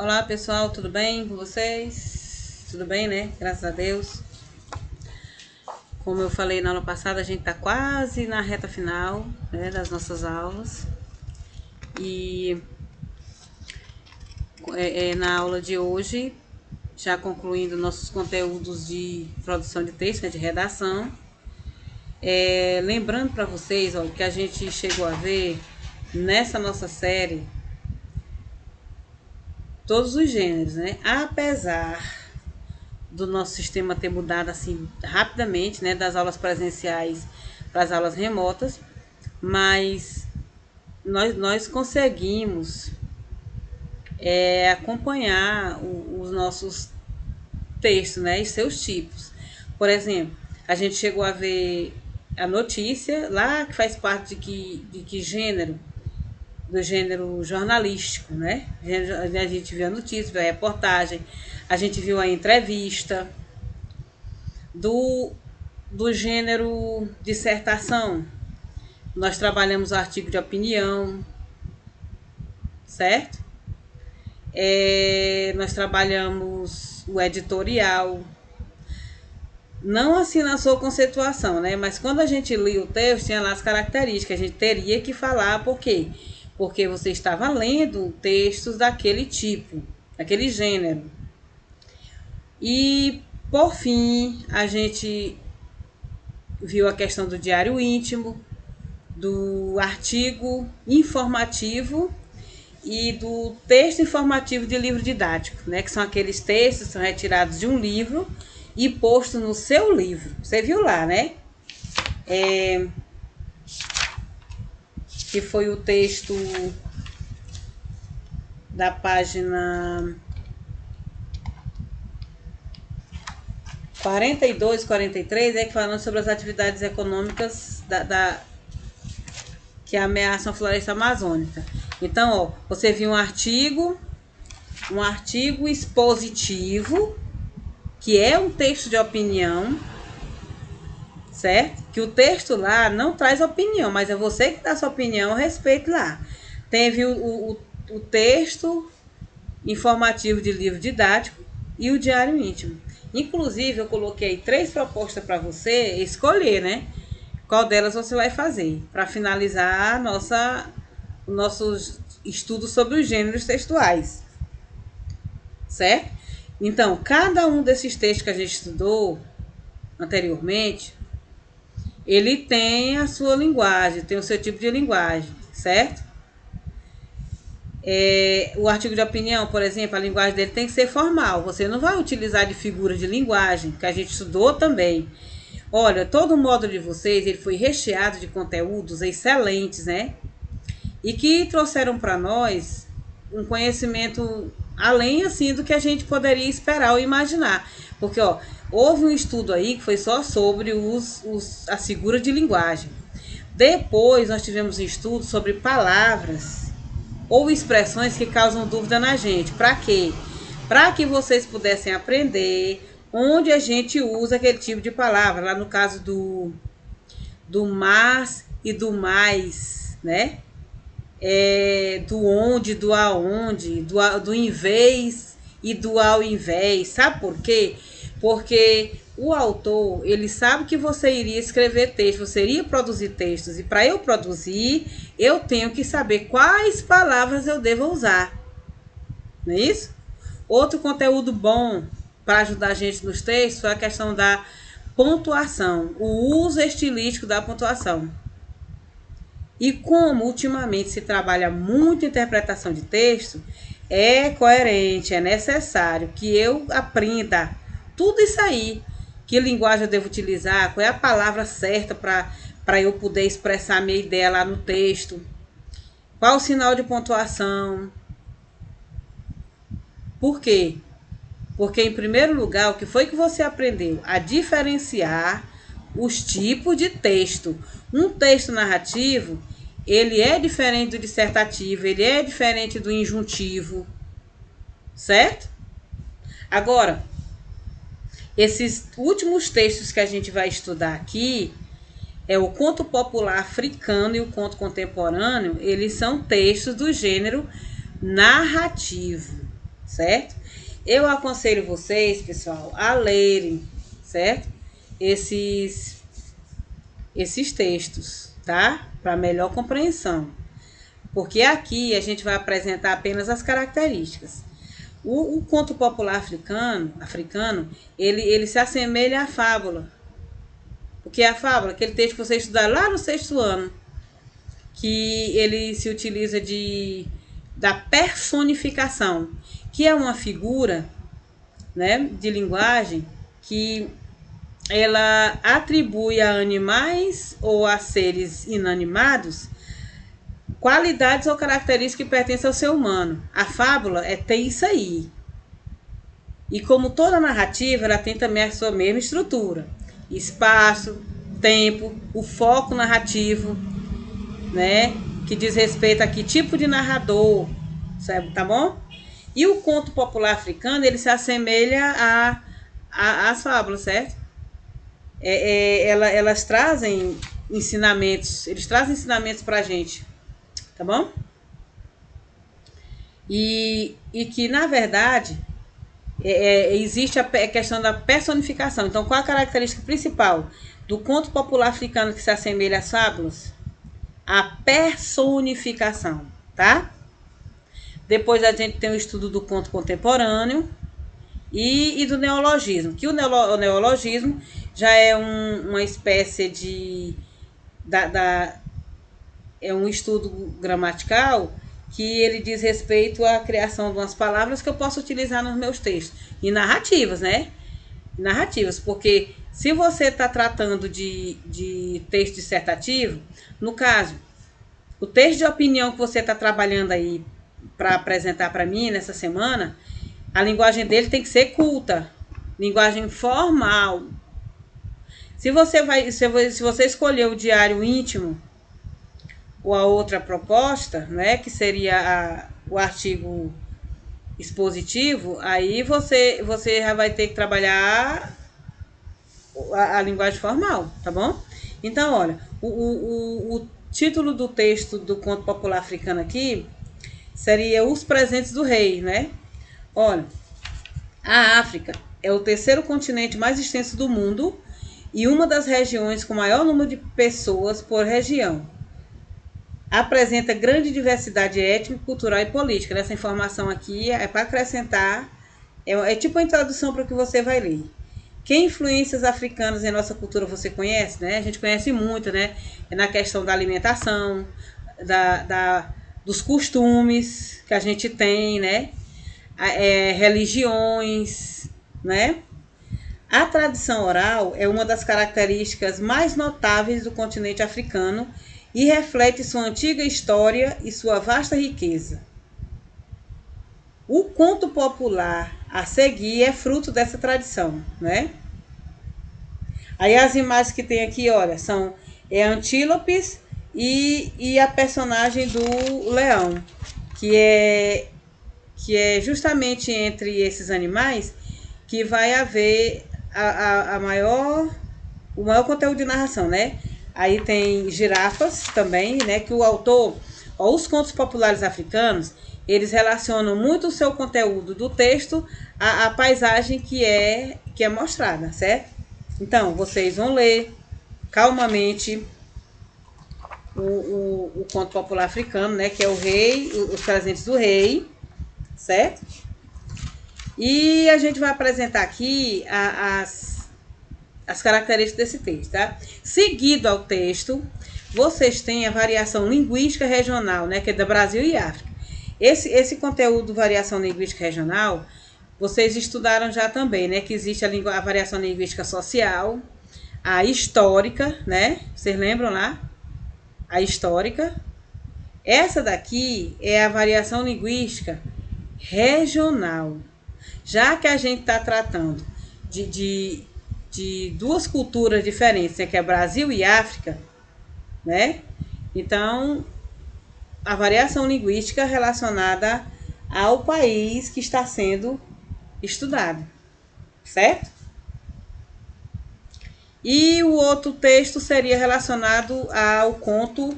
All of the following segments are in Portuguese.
Olá pessoal, tudo bem com vocês? Tudo bem, né? Graças a Deus. Como eu falei na aula passada, a gente tá quase na reta final, né, das nossas aulas. E na aula de hoje, já concluindo nossos conteúdos de produção de texto, né, de redação. Lembrando para vocês, ó, que a gente chegou a ver nessa nossa série todos os gêneros, né? Apesar do nosso sistema ter mudado assim rapidamente, né, das aulas presenciais para as aulas remotas, mas nós conseguimos acompanhar os nossos textos, né, e seus tipos. Por exemplo, a gente chegou a ver a notícia lá que faz parte de que gênero? Do gênero jornalístico, né? A gente viu a notícia, viu a reportagem, a gente viu a entrevista, do gênero dissertação. Nós trabalhamos o artigo de opinião, certo? Nós trabalhamos o editorial. Não assim na sua conceituação, né? Mas quando a gente lia o texto, tinha lá as características. A gente teria que falar por quê? Porque você estava lendo textos daquele tipo, daquele gênero. E, por fim, a gente viu a questão do diário íntimo, do artigo informativo e do texto informativo de livro didático, né? Que são aqueles textos que são retirados de um livro e postos no seu livro. Você viu lá, né? Que foi o texto da página 42, 43, que falando sobre as atividades econômicas que ameaçam a floresta amazônica. Então, ó, você viu um artigo expositivo, que é um texto de opinião, certo? Que o texto lá não traz opinião, mas é você que dá sua opinião a respeito lá. Teve o texto informativo de livro didático e o diário íntimo. Inclusive, eu coloquei 3 propostas para você escolher, né? Qual delas você vai fazer para finalizar o nosso estudo sobre os gêneros textuais, certo? Então, cada um desses textos que a gente estudou anteriormente, ele tem a sua linguagem, tem o seu tipo de linguagem, certo? O artigo de opinião, por exemplo, a linguagem dele tem que ser formal. Você não vai utilizar de figura de linguagem, que a gente estudou também. Olha, todo o módulo de vocês ele foi recheado de conteúdos excelentes, né? E que trouxeram para nós um conhecimento além assim do que a gente poderia esperar ou imaginar. Porque ó, houve um estudo aí que foi só sobre as figuras de linguagem. Depois nós tivemos um estudo sobre palavras ou expressões que causam dúvida na gente. Para quê? Para que vocês pudessem aprender onde a gente usa aquele tipo de palavra. Lá no caso do mas e do mais, né? Do onde, do aonde, do invés e do ao invés. Sabe por quê? Porque o autor, ele sabe que você iria escrever texto, você iria produzir textos. E para eu produzir, eu tenho que saber quais palavras eu devo usar. Não é isso? Outro conteúdo bom para ajudar a gente nos textos foi a questão da pontuação, o uso estilístico da pontuação. E como ultimamente se trabalha muito interpretação de texto, é coerente, é necessário que eu aprenda tudo isso aí. Que linguagem eu devo utilizar, qual é a palavra certa para eu poder expressar a minha ideia lá no texto. Qual o sinal de pontuação. Por quê? Porque, em primeiro lugar, o que foi que você aprendeu? A diferenciar os tipos de texto. Um texto narrativo, ele é diferente do dissertativo, ele é diferente do injuntivo, certo? Agora, esses últimos textos que a gente vai estudar aqui, o conto popular africano e o conto contemporâneo, eles são textos do gênero narrativo, certo? Eu aconselho vocês, pessoal, a lerem, certo? Esses textos, tá? Para melhor compreensão. Porque aqui a gente vai apresentar apenas as características. O conto popular africano, ele se assemelha à fábula. O que é a fábula? Aquele texto que você estudar lá no 6º ano, que ele se utiliza da personificação, que é uma figura, né, de linguagem que ela atribui a animais ou a seres inanimados qualidades ou características que pertencem ao ser humano. A fábula tem isso aí. E como toda narrativa, ela tem também a sua mesma estrutura. Espaço, tempo, o foco narrativo, né? Que diz respeito a que tipo de narrador, sabe, tá bom? E o conto popular africano, ele se assemelha às fábulas, certo? Elas trazem ensinamentos, eles trazem ensinamentos pra gente, tá bom? E que, na verdade, existe a questão da personificação. Então, qual a característica principal do conto popular africano que se assemelha às fábulas? A personificação, tá? Depois a gente tem o estudo do conto contemporâneo e do neologismo, que o neologismo já é uma espécie de... é um estudo gramatical que ele diz respeito à criação de umas palavras que eu posso utilizar nos meus textos. E narrativas, né? Narrativas, porque se você está tratando de texto dissertativo, no caso, o texto de opinião que você está trabalhando aí para apresentar para mim nessa semana, a linguagem dele tem que ser culta, linguagem formal. Se você escolher o diário íntimo ou a outra proposta, né, que seria o artigo expositivo, aí você já vai ter que trabalhar a linguagem formal, tá bom? Então, olha, o título do texto do conto popular africano aqui seria Os Presentes do Rei, né? Olha, a África é o 3º continente mais extenso do mundo e uma das regiões com maior número de pessoas por região. Apresenta grande diversidade étnica, cultural e política. Essa informação aqui é para acrescentar, é tipo uma introdução para o que você vai ler. Que influências africanas em nossa cultura você conhece, né? A gente conhece muito, né? É na questão da alimentação, dos costumes que a gente tem, né? Religiões, né? A tradição oral é uma das características mais notáveis do continente africano e reflete sua antiga história e sua vasta riqueza. O conto popular a seguir é fruto dessa tradição, né? Aí as imagens que tem aqui, olha, são antílopes e a personagem do leão, que é justamente entre esses animais que vai haver o maior conteúdo de narração, né? Aí tem girafas também, né? Que o autor, os contos populares africanos, eles relacionam muito o seu conteúdo do texto à paisagem que é mostrada, certo? Então, vocês vão ler calmamente o conto popular africano, né? Que é o rei, os presentes do rei, certo? E a gente vai apresentar aqui as características desse texto, tá? Seguido ao texto, vocês têm a variação linguística regional, né? Que é do Brasil e África. Esse conteúdo variação linguística regional, vocês estudaram já também, né? Que existe a variação linguística social, a histórica, né? Vocês lembram lá? A histórica. Essa daqui é a variação linguística regional. Já que a gente está tratando de duas culturas diferentes, né? Que é Brasil e África, né? Então, a variação linguística relacionada ao país que está sendo estudado, certo? E o outro texto seria relacionado ao conto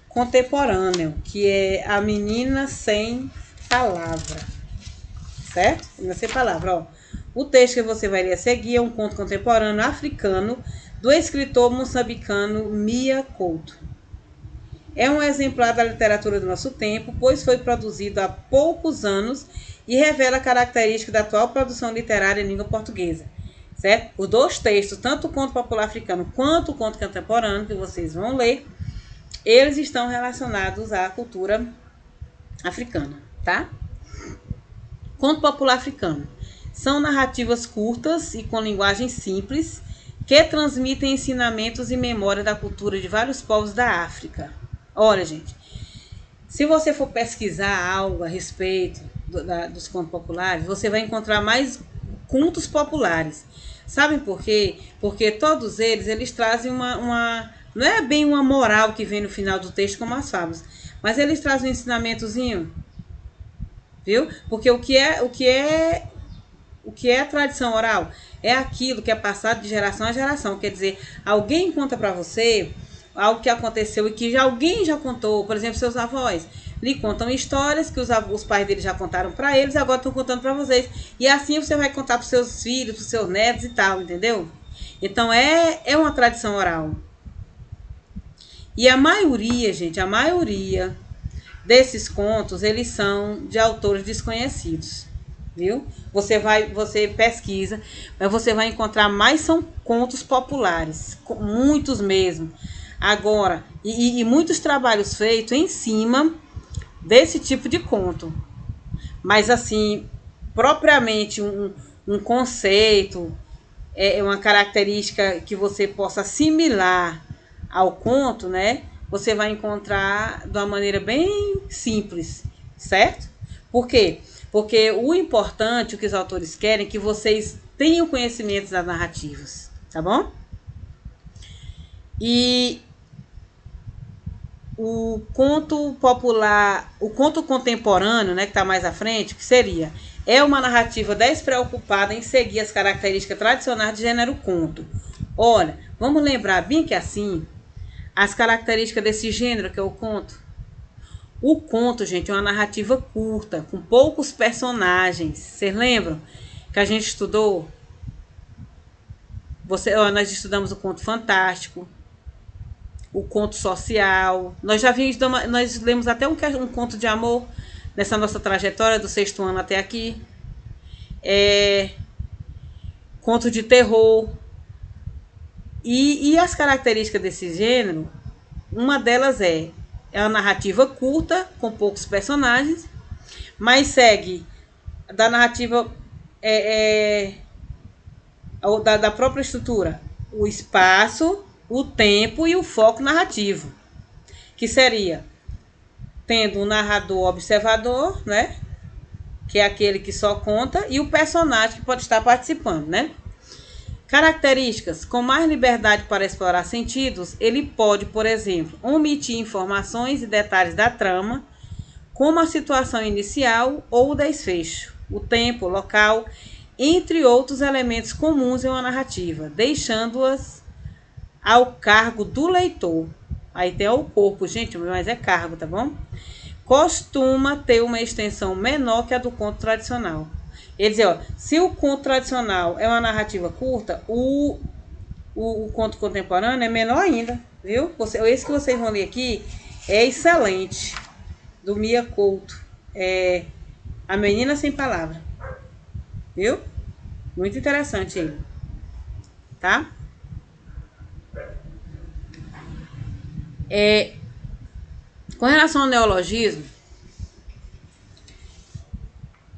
contemporâneo, que é A Menina Sem Palavra, certo? Ainda sem palavra, ó. O texto que você vai ler a seguir é um conto contemporâneo africano do escritor moçambicano Mia Couto. É um exemplar da literatura do nosso tempo, pois foi produzido há poucos anos e revela características da atual produção literária em língua portuguesa, certo? Os dois textos, tanto o conto popular africano quanto o conto contemporâneo que vocês vão ler, eles estão relacionados à cultura africana, tá? Conto popular africano. São narrativas curtas e com linguagem simples que transmitem ensinamentos e memória da cultura de vários povos da África. Olha, gente, se você for pesquisar algo a respeito dos contos populares, você vai encontrar mais contos populares. Sabem por quê? Porque todos eles trazem não é bem uma moral que vem no final do texto como as fábulas, mas eles trazem um ensinamentozinho, viu? Porque o que é a tradição oral? É aquilo que é passado de geração a geração. Quer dizer, alguém conta para você algo que aconteceu e que alguém já contou. Por exemplo, seus avós lhe contam histórias que os pais deles já contaram para eles, agora estão contando para vocês. E assim você vai contar para os seus filhos, para os seus netos e tal, entendeu? Então é uma tradição oral. E a maioria, gente, a maioria desses contos, eles são de autores desconhecidos, viu? Você pesquisa, mas você vai encontrar mais são contos populares, muitos mesmo. Agora, e muitos trabalhos feitos em cima desse tipo de conto. Mas assim, propriamente um conceito, uma característica que você possa assimilar ao conto, né? Você vai encontrar de uma maneira bem simples, certo? Por quê? Porque o importante, o que os autores querem, é que vocês tenham conhecimento das narrativas, tá bom? E o conto popular, o conto contemporâneo, né, que está mais à frente, que seria, é uma narrativa despreocupada em seguir as características tradicionais de gênero conto. Olha, vamos lembrar bem que assim, as características desse gênero que é o conto. O conto, gente, é uma narrativa curta, com poucos personagens. Vocês lembram que a gente estudou? Nós estudamos o conto fantástico, o conto social. Nós lemos até um conto de amor nessa nossa trajetória do 6º ano até aqui. Conto de terror. E as características desse gênero, uma delas é uma narrativa curta, com poucos personagens, mas segue da narrativa da própria estrutura, o espaço, o tempo e o foco narrativo, que seria tendo um narrador observador, né, que é aquele que só conta, e o personagem que pode estar participando, né? Características: com mais liberdade para explorar sentidos, ele pode, por exemplo, omitir informações e detalhes da trama, como a situação inicial ou o desfecho, o tempo, o local, entre outros elementos comuns em uma narrativa, deixando-as ao cargo do leitor. Aí tem o corpo, gente, mas é cargo, tá bom? Costuma ter uma extensão menor que a do conto tradicional. Ele diz, ó, se o conto tradicional é uma narrativa curta, o conto contemporâneo é menor ainda, viu? Esse que vocês vão ler aqui é excelente, do Mia Couto. É A Menina Sem Palavra, viu? Muito interessante ele, tá? Com relação ao neologismo,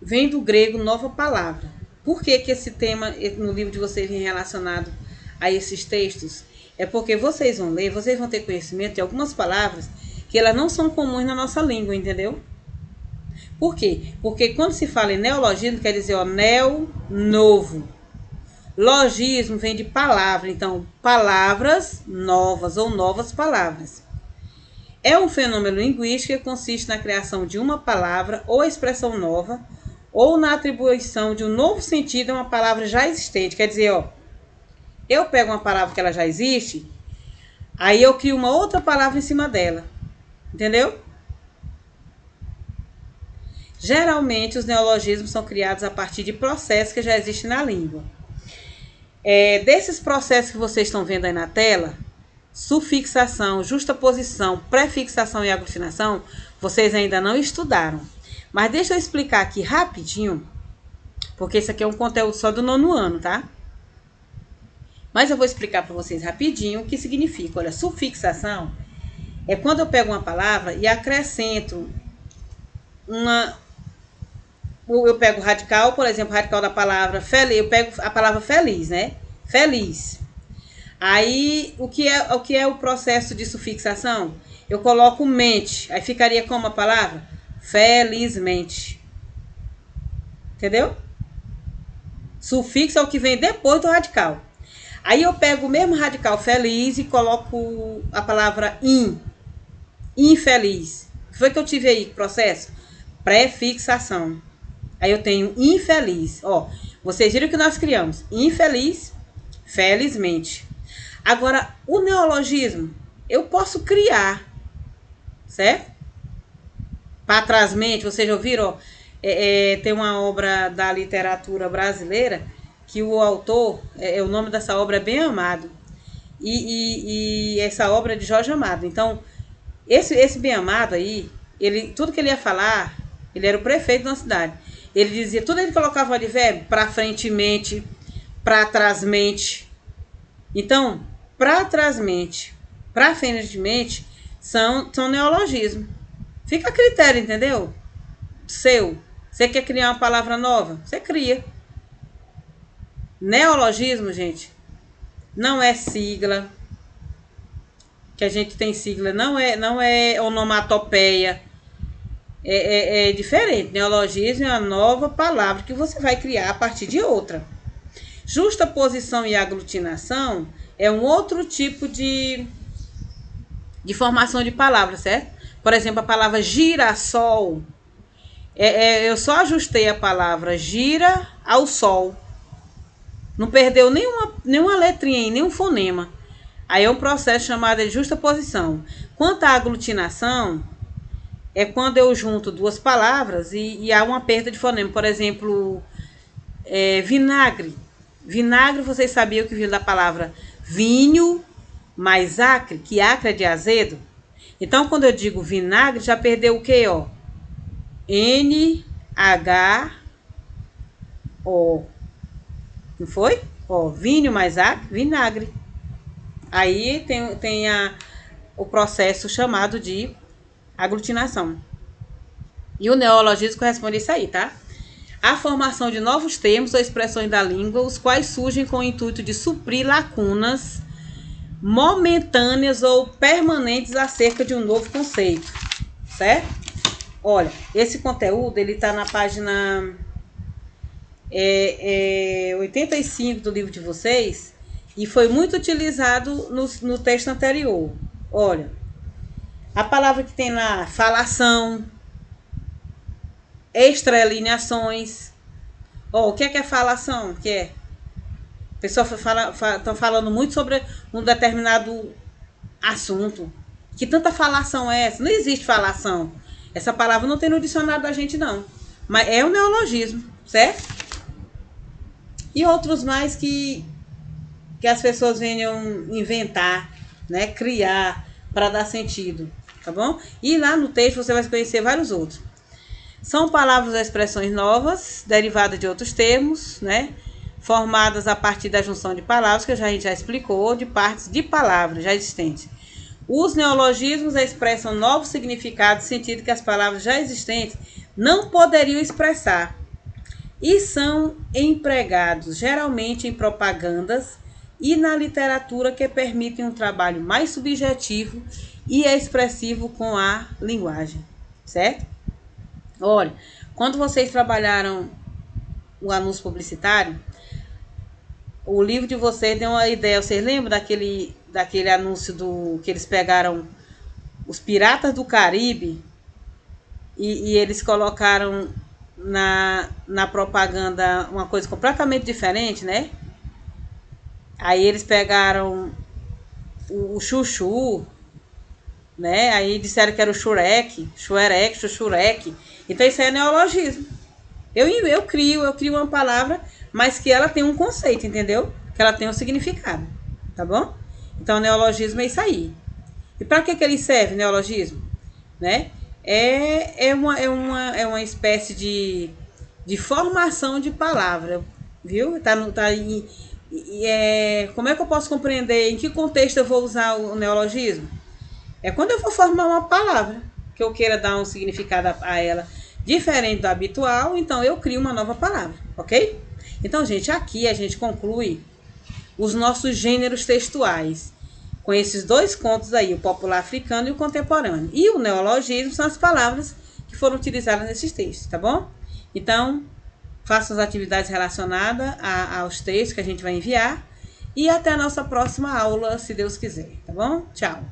vem do grego nova palavra. Por que esse tema no livro de vocês vem relacionado a esses textos? É porque vocês vão ler, vocês vão ter conhecimento de algumas palavras que elas não são comuns na nossa língua, entendeu? Por quê? Porque quando se fala em neologismo, quer dizer, ó, neo, novo. Logismo vem de palavra, então, palavras novas ou novas palavras. É um fenômeno linguístico que consiste na criação de uma palavra ou expressão nova, ou na atribuição de um novo sentido a uma palavra já existente. Quer dizer, ó, eu pego uma palavra que ela já existe, aí eu crio uma outra palavra em cima dela. Entendeu? Geralmente, os neologismos são criados a partir de processos que já existem na língua. Desses processos que vocês estão vendo aí na tela, sufixação, justaposição, prefixação e aglutinação, vocês ainda não estudaram. Mas deixa eu explicar aqui rapidinho, porque isso aqui é um conteúdo só do 9º ano, tá? Mas eu vou explicar para vocês rapidinho o que significa. Olha, sufixação é quando eu pego uma palavra e acrescento eu pego o radical, por exemplo, o radical da palavra feliz, eu pego a palavra feliz, né? Feliz. Aí, o que é o processo de sufixação? Eu coloco mente, aí ficaria como a palavra? Felizmente. Entendeu? Sufixo é o que vem depois do radical. Aí eu pego o mesmo radical feliz e coloco a palavra infeliz. O que foi que eu tive aí, processo? Prefixação. Aí eu tenho infeliz. Ó, vocês viram que nós criamos infeliz, felizmente. Agora, o neologismo, eu posso criar, certo? Patrasmente, vocês já ouviram? Tem uma obra da literatura brasileira que o autor, o nome dessa obra é Bem Amado. E essa obra é de Jorge Amado. Então, esse Bem Amado aí, tudo que ele ia falar, ele era o prefeito de uma cidade. Ele dizia, tudo ele colocava o advérbio, pra frentemente, pra trasmente. Então, pra trasmente, pra frentemente, são neologismos. Fica a critério, entendeu? Seu. Você quer criar uma palavra nova? Você cria. Neologismo, gente, não é sigla. Que a gente tem sigla, não é onomatopeia. É diferente. Neologismo é uma nova palavra que você vai criar a partir de outra. Justaposição e aglutinação é um outro tipo de formação de palavra, certo? Por exemplo, a palavra girassol. Eu só ajustei a palavra gira ao sol. Não perdeu nenhuma letrinha, nenhum fonema. Aí é um processo chamado de justaposição. Quanto à aglutinação, é quando eu junto duas palavras e há uma perda de fonema. Por exemplo, vinagre. Vinagre, vocês sabiam que vinha da palavra vinho mais acre, que acre é de azedo? Então, quando eu digo vinagre, já perdeu o quê, ó? N-H-O. Não foi? Ó, vinho mais acre, vinagre. Aí tem o processo chamado de aglutinação. E o neologismo corresponde a isso aí, tá? A formação de novos termos ou expressões da língua, os quais surgem com o intuito de suprir lacunas momentâneas ou permanentes acerca de um novo conceito, certo? Olha, esse conteúdo, ele tá na página 85 do livro de vocês e foi muito utilizado no texto anterior. Olha, a palavra que tem lá, falação, extralineações. O que é falação? Que é? A pessoa estão falando muito sobre um determinado assunto. Que tanta falação é essa? Não existe falação. Essa palavra não tem no dicionário da gente, não. Mas é um neologismo, certo? E outros mais que as pessoas venham inventar, né? Criar para dar sentido, tá bom? E lá no texto você vai conhecer vários outros. São palavras ou expressões novas, derivadas de outros termos, né? Formadas a partir da junção de palavras, que a gente já explicou, de partes de palavras já existentes. Os neologismos expressam novos significados, sentido que as palavras já existentes não poderiam expressar. E são empregados geralmente em propagandas e na literatura que permitem um trabalho mais subjetivo e expressivo com a linguagem, certo? Olha, quando vocês trabalharam o anúncio publicitário, o livro de vocês deu uma ideia. Vocês lembram daquele anúncio que eles pegaram os Piratas do Caribe e eles colocaram na propaganda uma coisa completamente diferente, né? Aí eles pegaram o Chuchu, né? Aí disseram que era o Shurek, Chuxurek, Então isso aí é neologismo. Eu crio uma palavra, mas que ela tem um conceito, entendeu? Que ela tem um significado, tá bom? Então neologismo é isso aí. E para que ele serve, neologismo? Né? É uma espécie de formação de palavra, viu? Como é que eu posso compreender em que contexto eu vou usar o neologismo? É quando eu vou formar uma palavra que eu queira dar um significado a ela diferente do habitual, então eu crio uma nova palavra, ok? Então, gente, aqui a gente conclui os nossos gêneros textuais com esses dois contos aí, o popular africano e o contemporâneo. E o neologismo são as palavras que foram utilizadas nesses textos, tá bom? Então, faça as atividades relacionadas aos textos que a gente vai enviar e até a nossa próxima aula, se Deus quiser, tá bom? Tchau!